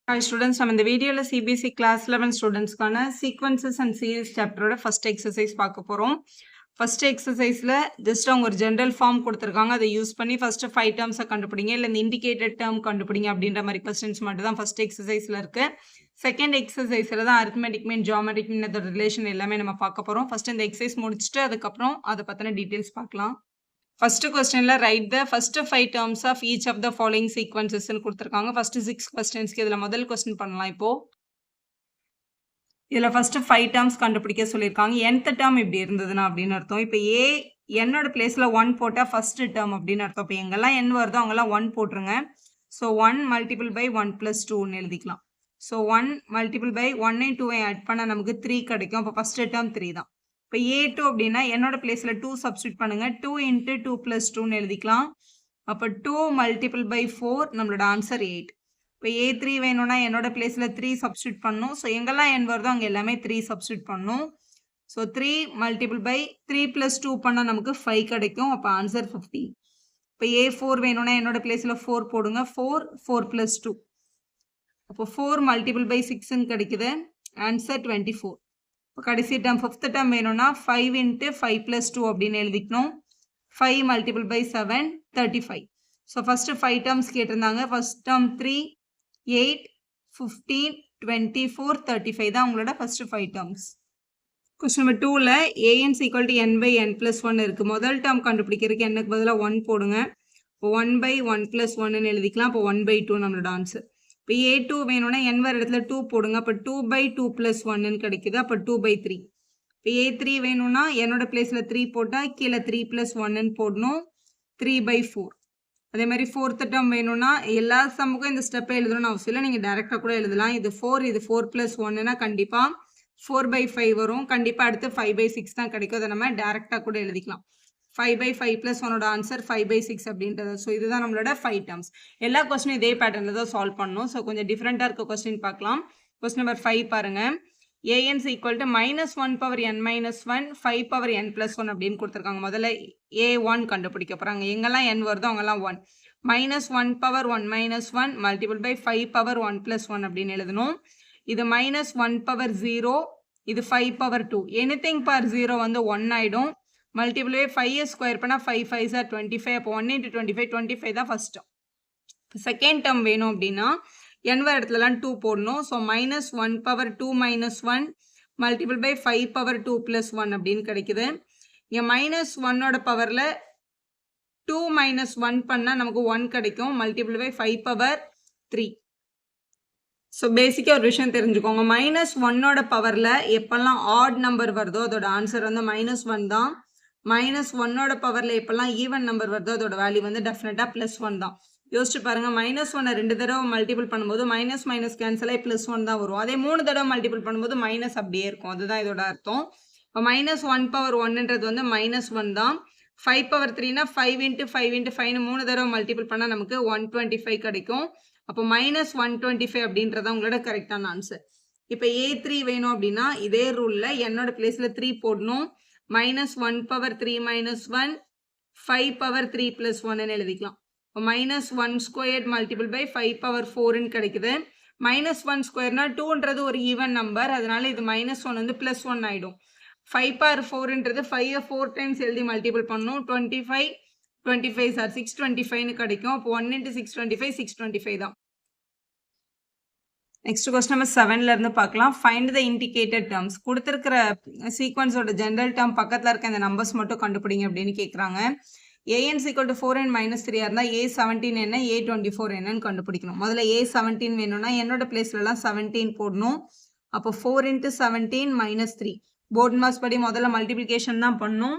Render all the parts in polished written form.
Hi students, நம்ம இந்த வீடியோல CBSE class 11 ஸ்டூடெண்ட்ஸ்க்கான sequences and series chapterோட first exercise பார்க்க போறோம். first exerciseல just அவங்க ஒரு general form கொடுத்திருக்காங்க. அதை யூஸ் பண்ணி first 5 terms கண்டுபிடிங்க இல்ல இந்த indicated term கண்டுபிடிங்க அப்படின்ற மாதிரி questions மட்டும் தான் first exerciseல இருக்கு. second exerciseல தான் arithmetic mean, geometric mean அதோட ரிலேஷன் எல்லாமே நம்ம பார்க்க போறோம். first இந்த exercise முடிச்சிட்டு அதுக்கப்புறம் அதை பத்தின டீடைல்ஸ் பார்க்கலாம். First questionல write the first 5 terms of each of the following sequences ன்னு கொடுத்திருக்காங்க. first 6 questionsக்கு இதுல முதல் question பண்ணலாம் இப்போ. இதுல first 5 terms கண்டுபிடிக்க சொல்லியிருக்காங்க. nth term இப்படி இருந்ததுன்னா அப்படின்னு அர்த்தம். இப்போ a என்னோட பிளேஸ்ல 1 போட்டா first term அப்படின்னு அர்த்தம். இப்போ எங்கெல்லாம் n வருதோ அங்கெல்லாம் 1 போட்டுருங்க. So 1 multiple by 1 plus 2 ன்னு எழுதிக்கலாம். So 1 multiple by 1 and 2 add பண்ணா நமக்கு 3 கிடைக்கும். அப்போ first term 3 தான். இப்போ a2 அப்படின்னா என்னோட பிளேஸ்ல 2 சப்ஸ்டியூட் பண்ணுங்க. 2 into 2 plus 2ன்னு எழுதிக்கலாம். அப்போ 2 multiple by 4 நம்மளோட ஆன்சர் 8. இப்போ a3 வேணும்னா என்னோட பிளேஸ்ல 3 சப்ஸ்டியூட் பண்ணணும். ஸோ எங்கெல்லாம் n வருதோ அங்கே எல்லாமே 3 சப்ஸ்டியூட் பண்ணணும். ஸோ 3 multiple by 3 plus 2 பண்ணால் நமக்கு 5 கிடைக்கும். அப்போ ஆன்சர் 15. இப்போ a4 வேணும்னா என்னோட பிளேஸ்ல 4 போடுங்க. 4 plus 2. அப்போ 4 multiple by 6ன்னு கிடைக்குது. ஆன்சர் 24. இப்போ கடைசி டேர்ம் 5th டேர்ம் வேணும்னா 5 into 5 plus 2 அப்படின்னு எழுதிக்கணும். 5 multiple by 7 35. So first 5 terms கேட்டிருந்தாங்க. ஃபர்ஸ்ட் டேர்ம் 3 8 15 24 35 தான் உங்களோட ஃபர்ஸ்ட் 5 டேர்ம்ஸ். கொஸ்டின் நம்பர் 2ல an = n by n plus 1 இருக்கு. முதல் டேர்ம் கண்டுபிடிக்கிறதுக்கு என்னக்கு பதிலாக 1 போடுங்க. இப்போ 1 by 1 plus 1ன்னு எழுதிக்கலாம். அப்போ 1 by 2 நம்மளோட ஆன்சர். இப்போ a2 வேணும்னா n வர இடத்துல 2 போடுங்க. அப்போ 2 by 2 plus 1ன்னு கிடைக்குது. அப்போ 2 by 3. இப்போ a3 வேணும்னா என்னோட பிளேஸ்ல 3 போட்டால் கீழே 3 plus 1ன்னு போடணும். 3 by 4. அதே மாதிரி 4th டேர்ம் வேணும்னா எல்லா சம்முக்கும் இந்த ஸ்டெப்பை எழுதணும்னு அவசியம் இல்லை. நீங்கள் டேரெக்டாக கூட எழுதலாம். இது 4 இது 4 plus 1ன்னா கண்டிப்பாக 4 by 5 வரும். கண்டிப்பாக அடுத்து 5 by 6 தான் கிடைக்கும். அதை நம்ம டேரெக்டாக கூட எழுதிக்கலாம். 5 by 5 plus 1ஓட ஆன்சர் 5 by 6 அப்படின்றது. ஸோ இதுதான் நம்மளோட 5 டேர்ம்ஸ். எல்லா கொஸ்டினும் இதே பேட்டர்னில் தான் சால்வ் பண்ணணும். ஸோ கொஞ்சம் டிஃப்ரெண்ட்டாக இருக்க கொஸ்டின் பார்க்கலாம். கொஸ்டின் நம்பர் 5 பாருங்க. an = -1 power n minus 1 5 power n plus 1 அப்படின்னு கொடுத்துருக்காங்க. முதல்ல a1 கண்டுபிடிக்க போகிறாங்க. எங்கெல்லாம் n வருதோ அங்கெல்லாம் 1. -1 power 1 minus 1 multiple by 5 power 1 plus 1 அப்படின்னு எழுதணும். இது -1 power 0, இது 5 power 2. எனிதிங் பவர் 0 வந்து 1 ஆகிடும். மல்டிபிள் பை 5 ஸ்கொயர் பண்ணால் 5 5s are 25. அப்போ 1 into 25 25 தான் ஃபர்ஸ்ட் டேர்ம். இப்போ செகண்ட் டேர்ம் வேணும் அப்படின்னா n வர இடத்துலலாம் 2 போடணும். So -1 power 2 minus 1 multiple by 5 power 2 plus 1 அப்படின்னு கிடைக்குது. இங்கே -1ஓட பவரில் 2 minus 1 பண்ணால் நமக்கு 1 கிடைக்கும். Multiple by 5 power 3. ஸோ பேசிக்காக ஒரு விஷயம் தெரிஞ்சுக்கோங்க. -1ஓட பவரில் எப்பெல்லாம் ஆட் நம்பர் வருதோ அதோட ஆன்சர் வந்து -1 தான். -1ஓட பவரில் எப்பெல்லாம் ஈவன் நம்பர் வருதோ அதோட வேல்யூ வந்து டெஃபினட்டாக +1 தான். யோசிச்சு பாருங்க. -1 2 தடவை மல்டிபிள் பண்ணும்போது மைனஸ் கேன்சல் ஆகி +1 தான் வரும். அதே 3 தடவை மல்டிபிள் பண்ணும்போது மைனஸ் அப்படியே இருக்கும். அதுதான் இதோட அர்த்தம். இப்போ -1 power 1ன்றது வந்து -1 தான். 5 power 3னா 5 into 5 into 5ன்னு 3 தடவை மல்டிபிள் பண்ணால் நமக்கு 125 கிடைக்கும். அப்போ -125 அப்படின்றத உங்களோட கரெக்டான ஆன்சர். இப்போ a3 வேணும் அப்படின்னா இதே ரூலில் என்னோட பிளேஸில் 3 போடணும். -1 power 3 minus 1 5 power 3 plus 1ன்னு எழுதிக்கலாம். இப்போ -1 ஸ்கொயர்ட் மல்டிபிள் பை 5 power 4ன்னு கிடைக்குது. -1 ஸ்கொயர்னா 2ன்றது ஒரு ஈவன் நம்பர். அதனால இது -1 வந்து +1 ஆகிடும். 5 power 4ன்றது 5 4 டைம்ஸ் எழுதி மல்டிபிள் பண்ணணும். 25 25 சார் 625ன்னு கிடைக்கும். அப்போ 1 into 625 625 தான். நெக்ஸ்ட் கொஸ்டின் நம்பர் 7ல இருந்து பார்க்கலாம். Find the indicated terms. கொடுத்துருக்கிற சீக்வன்ஸோட ஜென்ரல் டேர்ம் பக்கத்தில் இருக்க இந்த நம்பர்ஸ் மட்டும் கண்டுபிடிங்க அப்படின்னு கேட்குறாங்க. an = 4n minus 3 இருந்தால் a17 என்ன a24 என்னன்னு கண்டுபிடிக்கணும். முதல்ல a17 வேணும்னா என்னோட பிளேஸ்லலாம் 17 போடணும். அப்போ 4 into 17 minus 3. போர்ட் மாஸ் படி முதல்ல மல்டிப்ளிகேஷன் தான் பண்ணணும்.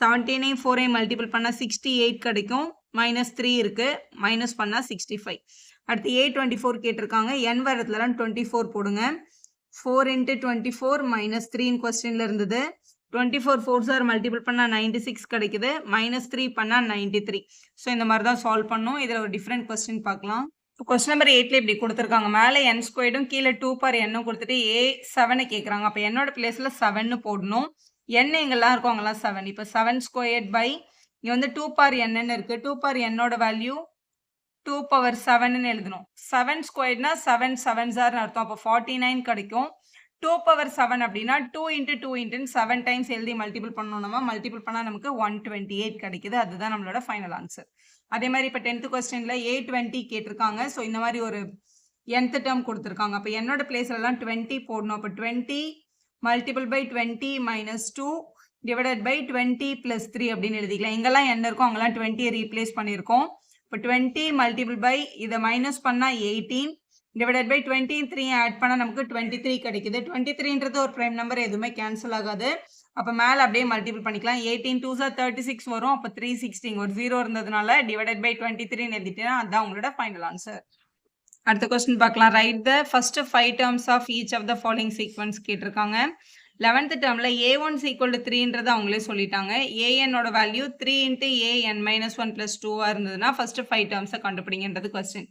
17ஐயும் 4ஐயும் மல்டிபிள் பண்ணால் 68 கிடைக்கும். -3 இருக்கு. மைனஸ் பண்ணால் 65. அடுத்து a24 கேட்டிருக்காங்க. n வர இடத்துலலாம் 24 போடுங்க. 4 into 24 minus 3 கொஸ்டின்ல இருந்தது. 24 4s are மல்டிபிள் பண்ணால் 96 கிடைக்குது. -3 பண்ணால் 93. ஸோ இந்த மாதிரி தான் சால்வ் பண்ணணும். இதில் ஒரு டிஃப்ரெண்ட் கொஸ்டின் பார்க்கலாம். கொஸ்டின் நம்பர் 8ல இப்படி கொடுத்துருக்காங்க. மேலே n ஸ்கொயர்டும் கீழே 2 power n கொடுத்துட்டு a7 கேட்குறாங்க. அப்போ என்னோட பிளேஸில் 7ன்னு போடணும். n எங்கெல்லாம் இருக்கும் அங்கெல்லாம் 7. இப்போ 7 ஸ்கொயர்ட் பை இங்கே வந்து 2 power n இருக்கு. 2 power n ஓட வேல்யூ 2 power 7ன்னு எழுதணும். 7 ஸ்கொயர்ட்னா 7 7s அர்த்தம். அப்போ 49 கிடைக்கும். 2 power 7 அப்படின்னா 2 into 2 into 7 டைம்ஸ் எழுதி மல்டிபிள் பண்ணோம். நம்ம மல்டிபிள் பண்ணால் நமக்கு 128 கிடைக்குது. அதுதான் நம்மளோட ஃபைனல் ஆன்சர். அதே மாதிரி இப்போ 10th கொஸ்டினில் A20 கேட்டிருக்காங்க. ஸோ இந்த மாதிரி ஒரு nth டேர்ம் கொடுத்துருக்காங்க. அப்போ என்னோட பிளேஸ்லலாம் 20 போடணும். அப்போ 20 multiple by 20 minus 2 divided by 20 + 3 அப்படின்னு எழுதிக்கலாம். எங்கெல்லாம் n இருக்கோ அங்கெல்லாம் 20 ரீப்ளேஸ் பண்ணியிருக்கோம். இப்போ 20 மல்டிபிள் பை இதை மைனஸ் பண்ணால் 18 டிவைடட் பை 23 ஆட் பண்ணால் நமக்கு 23 கிடைக்குது. 23ன்றது ஒரு ப்ரைம் நம்பர், எதுவுமே கேன்சல் ஆகாது. அப்போ மேலே அப்படியே மல்டிபிள் பண்ணிக்கலாம். 18 2s 36 வரும். அப்போ 360 ஒரு 0 இருந்ததுனால டிவைடட் பை 23 எழுதிட்டேன்னா அதுதான் உங்களோட ஃபைனல் ஆன்சர். அடுத்த கொஸ்டின் பார்க்கலாம். Write the first 5 terms of each of the following sequence கேட்டிருக்காங்க. 11th டேர்மில் A1 = 3ன்றதை அவங்களே சொல்லிட்டாங்க. ANோட வேல்யூ 3 × AN-1 + 2 இருந்ததுன்னா ஃபர்ஸ்ட் 5 டேர்ம்ஸை கண்டுபிடிங்கன்றது கொஸ்டின்.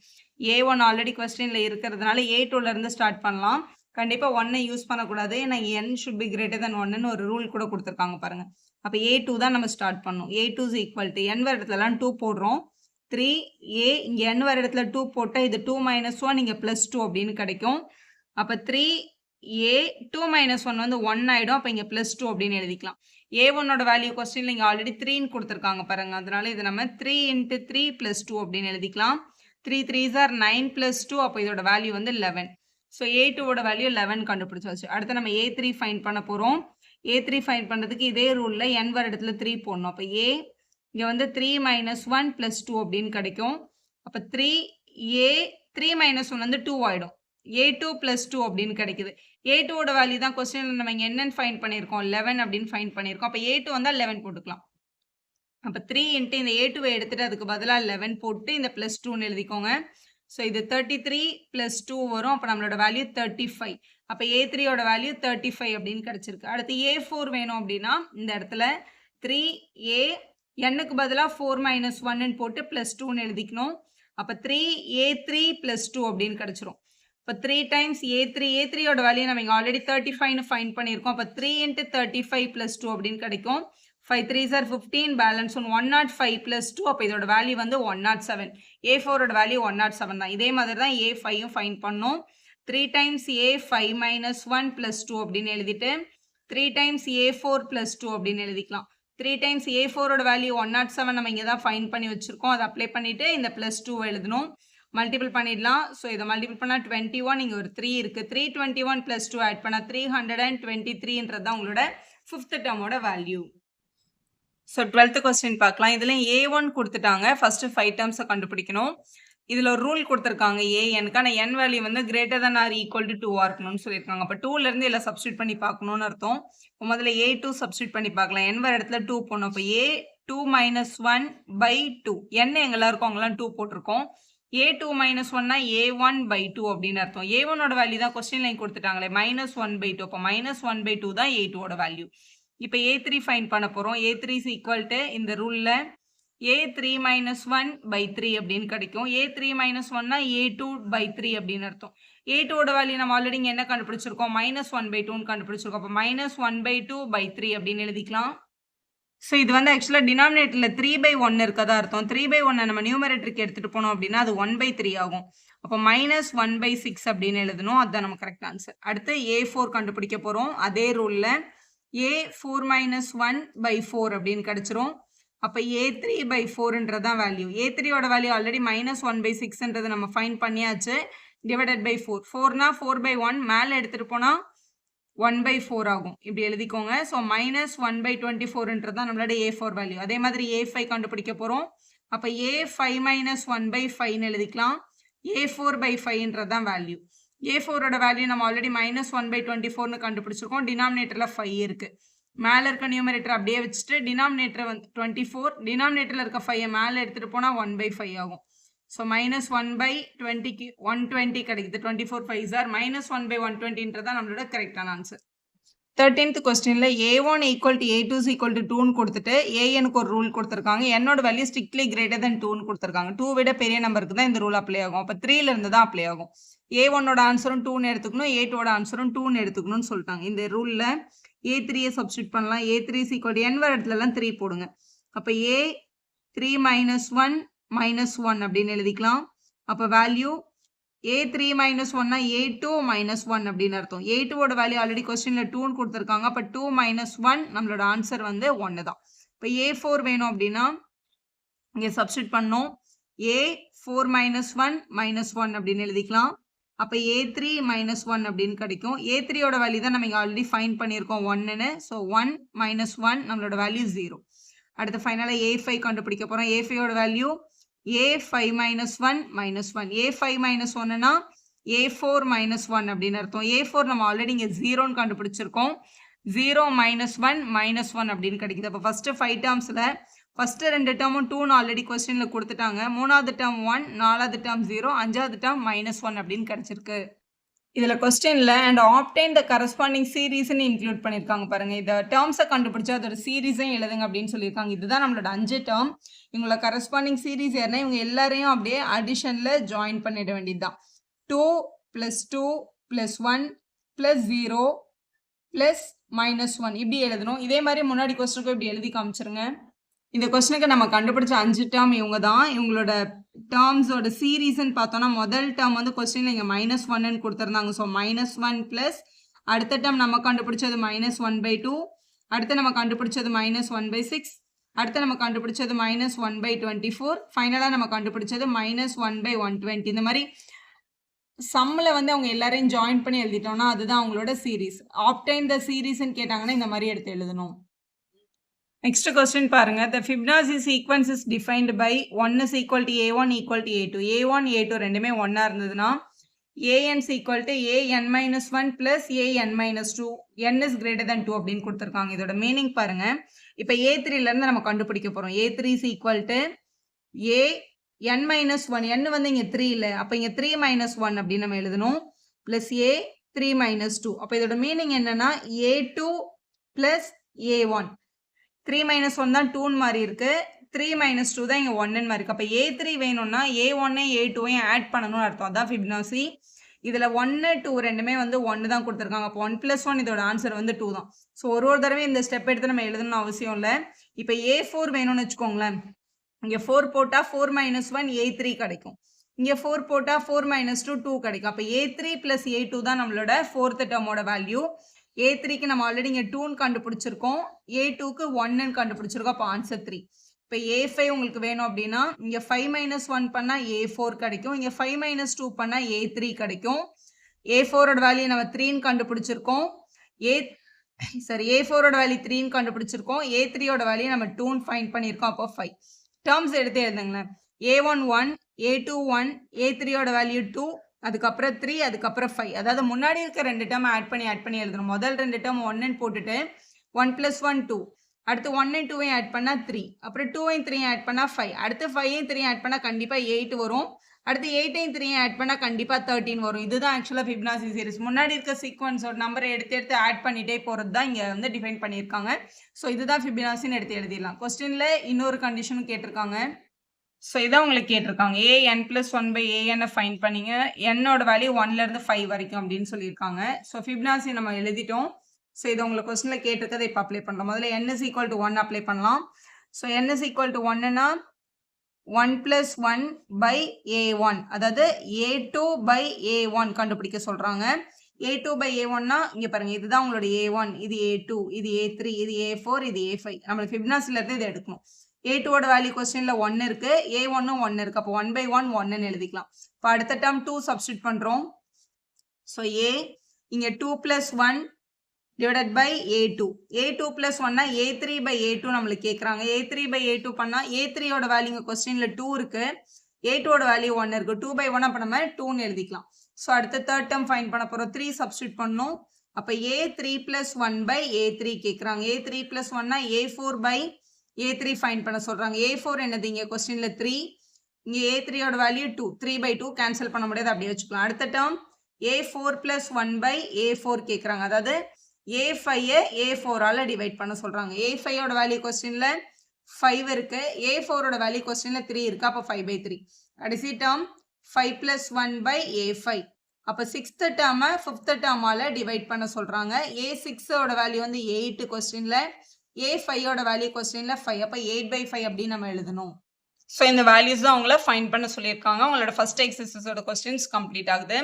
A1 ஆல்ரெடி கொஸ்டினில் இருக்கிறதுனால A2லேருந்து ஸ்டார்ட் பண்ணலாம். கண்டிப்பாக 1 யூஸ் பண்ணக்கூடாது. ஏன்னா n should be greater than 1ன்னு ஒரு ரூல் கூட கொடுத்துருக்காங்க பாருங்க. அப்போ A2 தான் நம்ம ஸ்டார்ட் பண்ணணும். A2 = n வர இடத்துலலாம் 2 போடுறோம். 3A இங்கே n வர இடத்துல 2 போட்டால் இது 2 - 1 இங்கே +2 அப்படின்னு கிடைக்கும். அப்போ 3A 2 - 1 வந்து 1 ஆகிடும். அப்போ இங்கே +2 அப்படின்னு எழுதிக்கலாம். A1ஓட வேல்யூ கொஸ்டினில் இங்கே ஆல்ரெடி 3ன்னு கொடுத்துருக்காங்க பாருங்க. அதனால இது நம்ம 3 × 3 + 2 அப்படின்னு எழுதிக்கலாம். 3 3s are 9 + 2. அப்போ இதோட வேல்யூ வந்து 11. ஸோ A2ஓட வேல்யூ 11 கண்டுபிடிச்சாச்சு. அடுத்து நம்ம A3 ஃபைண்ட் பண்ண போகிறோம். A3 ஃபைண்ட் பண்ணுறதுக்கு இதே ரூலில் n வர இடத்துல 3 போடணும். அப்போ A இங்கே வந்து 3 - 1 + 2 அப்படின்னு கிடைக்கும். அப்போ 3A 3 - 1 வந்து 2 ஆகிடும். A2 + 2 அப்படின்னு கிடைக்குது. A2ஓட வேல்யூ தான் கொஸ்டினில் நம்ம இங்கே என்னென்னு ஃபைண்ட் பண்ணியிருக்கோம், 11 அப்படின்னு ஃபைண்ட் பண்ணியிருக்கோம். அப்போ A2 வந்தால் 11 போட்டுக்கலாம். அப்போ 3 × இந்த A2வை எடுத்துகிட்டு அதுக்கு பதிலாக 11 போட்டு இந்த +2ன்னு எழுதிக்கோங்க. ஸோ இது 33 + 2 வரும். அப்போ நம்மளோட வேல்யூ 35. அப்போ A3ஓட வேல்யூ 35 அப்படின்னு கிடச்சிருக்கு. அடுத்து A4 வேணும் அப்படின்னா இந்த இடத்துல 3A n-க்கு பதிலாக 4 - 1ன்னு போட்டு +2ன்னு எழுதிக்கணும். அப்போ 3A3 + 2 அப்படின்னு கிடச்சிரும். இப்போ 3 டைம்ஸ் A3ஓட வேல்யூ நம்ம இங்கே ஆல்ரெடி 35ன்னு ஃபைண்ட் பண்ணியிருக்கோம். அப்போ 3 × 35 + 2 அப்படின்னு கிடைக்கும். 5 3s are 15, பேலன்ஸ் 105 + 2. அப்போ இதோட வேல்யூ வந்து 107. A4ஓட வேல்யூ 107 தான். இதே மாதிரி தான் A5யும் ஃபைண்ட் பண்ணோம். 3 டைம்ஸ் A5 - 1 + 2 அப்படின்னு எழுதிட்டு 3 டைம்ஸ் A4 + 2 அப்படின்னு எழுதிக்கலாம். 3 டைம்ஸ் A4ஓட வேல்யூ 107 நம்ம இங்கே தான் ஃபைண்ட் பண்ணி வச்சுருக்கோம். அதை அப்ளை பண்ணிவிட்டு இந்த +2 எழுதணும். மல்டிபிள் பண்ணிடலாம். ஸோ இதை மல்டிபிள் பண்ணால் 21, இங்கே ஒரு 3 இருக்குது. 321 + 2 ஆட் பண்ணால் 323ன்றது தான் உங்களோட 5th டேர்மோட value. So 12th question பார்க்கலாம். இதில் A1 கொடுத்துட்டாங்க. ஃபர்ஸ்ட் 5 டேர்ம்ஸை கண்டுபிடிக்கணும். இதில் ஒரு ரூல் கொடுத்துருக்காங்க ANக்கான n வேல்யூ வந்து greater than or equal to 2 இருக்கணும்னு சொல்லியிருக்காங்க. அப்போ 2லேருந்து இதில் சப்ஸ்டியூட் பண்ணி பார்க்கணும்னு அர்த்தம். இப்போ முதல்ல A2 சப்ஸ்டியூட் பண்ணி பார்க்கலாம். n வர இடத்துல 2 போடணும். இப்போ A2 - 1/2 n எங்கெல்லாம் இருக்கோ அங்கெல்லாம் 2 போட்டிருக்கோம். A2 - 1னா A1/2 அப்படின்னு அர்த்தம். A1ஓட வேல்யூ தான் கொஸ்டின் லைன் கொடுத்துட்டாங்களே -1/2. அப்போ -1/2 தான் A2ஓட வேல்யூ. இப்போ A3 ஃபைண்ட் பண்ண போகிறோம். A3 = இந்த ரூலில் A3 - 1/3 அப்படின்னு கிடைக்கும். A3 - 1னா A2/3 அப்படின்னு அர்த்தம். A2ஓட வேல்யூ நம்ம ஆல்ரெடி இங்கே என்ன கண்டுபிடிச்சிருக்கோம், -1/2ன்னு கண்டுபிடிச்சிருக்கோம். அப்போ -1/2/3 அப்படின்னு எழுதிக்கலாம். ஸோ இது வந்து ஆக்சுவலாக டினாமினேட்டரில் 3/1 இருக்கதா அர்த்தம். 3/1 நம்ம நியூமரேட்டருக்கு எடுத்துகிட்டு போனோம் அப்படின்னா அது 1/3 ஆகும். அப்போ -1/6 அப்படின்னு எழுதணும். அதுதான் நம்ம கரெக்ட் ஆன்சர். அடுத்து A4 கண்டுபிடிக்க போகிறோம். அதே ரூலில் A4 - 1/4 அப்படின்னு கிடச்சிரும். அப்போ A3/4ன்றது தான் வேல்யூ. A3ஓட வேல்யூ ஆல்ரெடி -1/6ன்றது நம்ம ஃபைண்ட் பண்ணியாச்சு. Divided by 4. 4னா 4/1 மேலே எடுத்துகிட்டு போனால் 1/4 ஆகும். இப்படி எழுதிக்கோங்க. ஸோ -1/24ன்றது தான் நம்மளோட A4 வேல்யூ. அதே மாதிரி A5 கண்டுபிடிக்க போகிறோம். அப்போ A5 - 1/5ன்னு எழுதிக்கலாம். A4/5ன்றது தான் வேல்யூ. A4ஓட வேல்யூ நம்ம ஆல்ரெடி -1/24ன்னு கண்டுபிடிச்சிருக்கோம். டினாமினேட்டரில் 5 இருக்குது. மேலே இருக்க நியூமரேட்டர் அப்படியே வச்சுட்டு டினாமினேட்டர் வந்து 24, டினாமினேட்டரில் இருக்க 5 மேலே எடுத்துகிட்டு போனால் 1/5 ஆகும். ஸோ -1/20க்கு 120 கிடைக்குது. 24 5s are -1/120ன்றது தான் நம்மளோட கரெக்டான ஆன்சர். 13th கொஸ்டினில் A1 = A2 = 2ன்னு கொடுத்துட்டு ANக்கு ஒரு ரூல் கொடுத்துருக்காங்க. என்னோட வேல்யூ ஸ்ட்ரிக்ட்லி கிரேட்டர் தென் 2ன்னு கொடுத்துருக்காங்க. 2 விட பெரிய நம்பருக்கு தான் இந்த ரூல் அப்ளை ஆகும். அப்போ 3லேருந்து தான் அப்ளை ஆகும். A1ஓட ஆன்சரும் 2ன்னு எடுத்துக்கணும், A2ஓட ஆன்சரும் 2ன்னு எடுத்துக்கணும்னு சொல்லிட்டாங்க. இந்த ரூலில் A3யை சப்ஸ்டியூட் பண்ணலாம். A3 = n வர இடத்துலலாம் 3 போடுங்க. அப்போ A3 - 1 minus 1 அப்படின்னு எழுதிக்கலாம். அப்போ value a3 minus 1 a2 minus 1 அப்படின்னு அர்த்தம். a2 ஓட வேல்யூ ஆல்ரெடி கொஸ்டின்ல 2 கொடுத்துருக்காங்க. அப்போ 2 minus 1 நம்மளோட ஆன்சர் வந்து 1 தான். இப்போ a4 வேணும் அப்படின்னா இங்கே சப்ஸ்டிட் பண்ணோம். a4 minus 1 minus 1 அப்படின்னு எழுதிக்கலாம். அப்போ a3 minus 1 அப்படின்னு கிடைக்கும். a3 ஓட வேல்யூ தான் நம்ம இங்கே ஆல்ரெடி ஃபைன் பண்ணியிருக்கோம் 1ன்னு. ஸோ 1 minus 1 நம்மளோட வேல்யூ 0. அடுத்து ஃபைனலாக a5 கண்டுபிடிக்க போகிறோம். a5 ஓட value a5 minus 1 minus 1. a5 minus 1னா a4 minus 1 அப்படின்னு அர்த்தம். a4 நம்ம ஆல்ரெடி இங்கே 0ன்னு கண்டுபிடிச்சிருக்கோம். 0 minus 1 minus 1 அப்படின்னு கிடைக்குது. அப்போ ஃபஸ்ட்டு 5 டேர்ம்ஸில் ஃபஸ்ட்டு 2 டேர்மும் 2ன்னு ஆல்ரெடி கொஸ்டினில் கொடுத்துட்டாங்க. 3வது டேர்ம் 1, 4வது டேர்ம் 0, 5வது டேர்ம் -1 அப்படின்னு கிடைச்சிருக்கு. இதில் கொஸ்டினில் அண்ட் ஆப்டைன் த கரஸ்பாண்டிங் சீரீஸ்ன்னு இன்க்ளூட் பண்ணியிருக்காங்க பாருங்கள். இந்த டேர்ம்ஸை கண்டுபிடிச்சா அதோட சீரீஸையும் எழுதுங்க அப்படின்னு சொல்லியிருக்காங்க. இதுதான் நம்மளோட 5 டேர்ம். இவங்களோட கரஸ்பாண்டிங் சீரீஸ் யாருன்னா இவங்க எல்லாரையும் அப்படியே அடிஷனில் ஜாயின் பண்ணிட வேண்டியது தான். 2 + 2 + 1 + 0 + -1 இப்படி எழுதணும். இதே மாதிரி முன்னாடி கொஸ்டினுக்கும் இப்படி எழுதி காமிச்சிருங்க. இந்த கொஸ்டினுக்கு நம்ம கண்டுபிடிச்ச 5 டேர்ம் இவங்க தான். இவங்களோட டேர்ம்ஸோட சீரீஸ்ன்னு பார்த்தோன்னா முதல் டேர்ம் வந்து கொஸ்டினில் இங்கே -1ன்னு கொடுத்துருந்தாங்க. ஸோ -1 ப்ளஸ் அடுத்த டேர்ம் நம்ம கண்டுபிடிச்சது -1/2, அடுத்து நம்ம கண்டுபிடிச்சது -1/6, அடுத்து நம்ம கண்டுபிடிச்சது -1/24, ஃபைனலாக நம்ம கண்டுபிடிச்சது -1/120. இந்த மாதிரி சம்மில் வந்து அவங்க எல்லாரையும் ஜாயின் பண்ணி எழுதிட்டோம்னா அதுதான் அவங்களோட சீரீஸ். ஆப்டைன் த சீரீஸ்ன்னு கேட்டாங்கன்னா இந்த மாதிரி எடுத்து எழுதணும். நெக்ஸ்ட் கொஸ்டின் பாருங்க. The Fibonacci sequence is defined by 1 is equal to a1 equal to a2. a1 a2 ரெண்டுமே 1 இருந்ததுன்னா an is equal to an-1 plus an-2, n is greater than 2 அப்படின்னு கொடுத்துருக்காங்க. இதோட மீனிங் பாருங்க. இப்போ a3லேருந்து நம்ம கண்டுபிடிக்க போகிறோம். a3 is equal to an-1, n வந்து இங்கே 3 இல்லை, அப்போ இங்கே 3 - 1 அப்படின்னு நம்ம எழுதணும். Plus a3 - 2. அப்போ இதோட மீனிங் என்னன்னா a2 plus a1. 3 - 1 தான் 2ன்னு மாதிரி இருக்கு. 3 - 2 தான் இங்கே 1ன்னு மாதிரி இருக்கு. அப்போ a3 வேணும்னா a1ஐயும் a2ஐயும் ஆட் பண்ணணும்னு அர்த்தம். அதான் ஃபிபனாசி. இதில் 1, 2 ரெண்டுமே வந்து 1 தான் கொடுத்துருக்காங்க. அப்போ 1 + 1 இதோட ஆன்சர் வந்து 2 தான். ஸோ ஒரு தடவை இந்த ஸ்டெப் எடுத்து நம்ம எழுதணும்னு அவசியம் இல்லை. இப்போ a4 வேணும்னு வச்சுக்கோங்களேன். இங்கே 4 போட்டால் 4 - 1 a3 கிடைக்கும். இங்கே 4 போட்டால் 4 - 2 2 கிடைக்கும். அப்போ a3 + a2 தான் நம்மளோட 4th டேர்மோட வேல்யூ. a3க்கு நம்ம ஆல்ரெடி இங்கே 2ன்னு கண்டுபிடிச்சிருக்கோம். a2க்கு 1ன்னு கண்டுபிடிச்சிருக்கோம். அப்போ ஆன்சர் 3. இப்போ a5 உங்களுக்கு வேணும் அப்படின்னா இங்கே 5 - 1 பண்ணால் a4 கிடைக்கும். இங்கே 5 - 2 பண்ணால் a3 கிடைக்கும். a4ஓட வேல்யூ நம்ம 3ன்னு கண்டுபிடிச்சிருக்கோம். a4ஓட வேல்யூ 3ன்னு கண்டுபிடிச்சிருக்கோம். a3ஓட வேல்யூ நம்ம 2ன்னு ஃபைண்ட் பண்ணியிருக்கோம். அப்போ 5 டேர்ம்ஸ் எடுத்து எழுதுங்களேன். a1 1, a2 1, a3ஓட வேல்யூ 2, அதுக்கப்புறம் 3, அதுக்கப்புறம் 5. அதாவது முன்னாடி இருக்க 2 டேர்ம் ஆட் பண்ணி எழுதணும். முதல் 2 டேர்ம் 1ன்னு போட்டுட்டு 1 + 1 2, அடுத்து 1 - 2 ஆட் பண்ணால் 3, அப்புறம் 2 3 ஆட் பண்ணால் 5, அடுத்து 5 3 ஆட் பண்ணால் கண்டிப்பாக 8 வரும், அடுத்து 8 3 ஆட் பண்ணால் கண்டிப்பாக 13 வரும். இதுதான் ஆக்சுவலாக ஃபிபனாசி சீரிஸ். முன்னாடி இருக்க சீக்வன்ஸோட நம்பரை எடுத்து ஆட் பண்ணிட்டே போகிறது தான் இங்கே வந்து டிஃபைன் பண்ணியிருக்காங்க. ஸோ இதுதான் ஃபிபனாசின்னு எடுத்து எழுதிடலாம். கொஸ்டினில் இன்னொரு கண்டிஷனும் கேட்டிருக்காங்க. ஸோ இதான் உங்களுக்கு கேட்டிருக்காங்க. an + 1/an ஃபைன் பண்ணிங்க. என்னோட வேல்யூ 1லேருந்து 5 வரைக்கும் அப்படின்னு சொல்லியிருக்காங்க. ஸோ ஃபிபனாசி நம்ம எழுதிட்டோம். ஸோ இது உங்களுக்கு கொஸ்டினில் கேட்டிருக்கதை இப்போ அப்ளை பண்ணலாம். முதல்ல n is equal to 1 apply பண்ணலாம். So n is equal to 1னா 1 + 1/a1, அதாவது a2/a1 கண்டுபிடிக்க சொல்கிறாங்க. a2/a1னா இங்கே பாருங்கள், இதுதான் உங்களோட a1, இது a2, இது a3, இது a4, இது a5. நம்மளுக்கு ஃபிபனாசிலேருந்து இதை எடுக்கணும். a2ஓட வேல்யூ கொஸ்டினில் 1 இருக்குது, a1ம் 1 இருக்குது. அப்போ 1/1 1ன்னு எழுதிக்கலாம். இப்போ அடுத்த டேர்ம் 2 சப்ஸ்டிட் பண்ணுறோம். ஸோ இங்கே 2 + 1 divided by a2. a2 + 1னா a3/a2 நம்மளுக்கு கேட்குறாங்க. a3/a2 பண்ணால் a3ஓட வேல்யூ இங்கே கொஸ்டினில் 2 இருக்குது, a2ஓட வேல்யூ 1 இருக்குது. 2/1 அப்போ நம்ம 2ன்னு எழுதிக்கலாம். ஸோ அடுத்த தேர்ட் டேர்ம் ஃபைன் பண்ண போகிறோம். 3 சப்ஸ்டிட் பண்ணணும். அப்போ a3 + 1/a3 கேட்குறாங்க. a3 + 1னா a4/a3 ஃபைன் பண்ண சொல்கிறாங்க. a4 என்னது இங்கே கொஸ்டினில் 3, இங்கே a3ஓட வேல்யூ 2, 3/2 கேன்சல் பண்ண முடியாது, அப்படியே வச்சுக்கலாம். அடுத்த டேர்ம் a4 + 1/a4 கேட்குறாங்க. அதாவது a5ஐ a4ஆல் டிவைட் பண்ண சொல்கிறாங்க. a5ஓட வேல்யூ கொஸ்டினில் 5 இருக்குது, a4ஓட வேல்யூ கொஸ்டினில் 3 இருக்குது. அப்போ 5/3. கடைசி டேர்ம் 5 + 1/a5. அப்போ 6th டேர்மை 5th டேர்மால் டிவைட் பண்ண சொல்கிறாங்க. a6ஓட வேல்யூ வந்து 8 கொஸ்டினில், a5ஓட வேல்யூ கொஸ்டினில் 5. அப்போ 8/5 அப்படின்னு நம்ம எழுதணும். ஸோ இந்த வேல்யூஸ் தான் அவங்கள ஃபைண்ட் பண்ண சொல்லியிருக்காங்க. அவங்களோட ஃபர்ஸ்ட் எக்ஸர்சைஸோட கொஸ்டின்ஸ் கம்ப்ளீட் ஆகுது.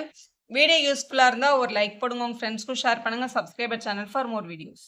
வீடியோ யூஸ்ஃபுல்லா இருந்தா ஒரு லைக் போடுங்க. உங்க ஃப்ரெண்ட்ஸ்க்கும் ஷேர் பண்ணுங்க. Subscribe channel for more videos.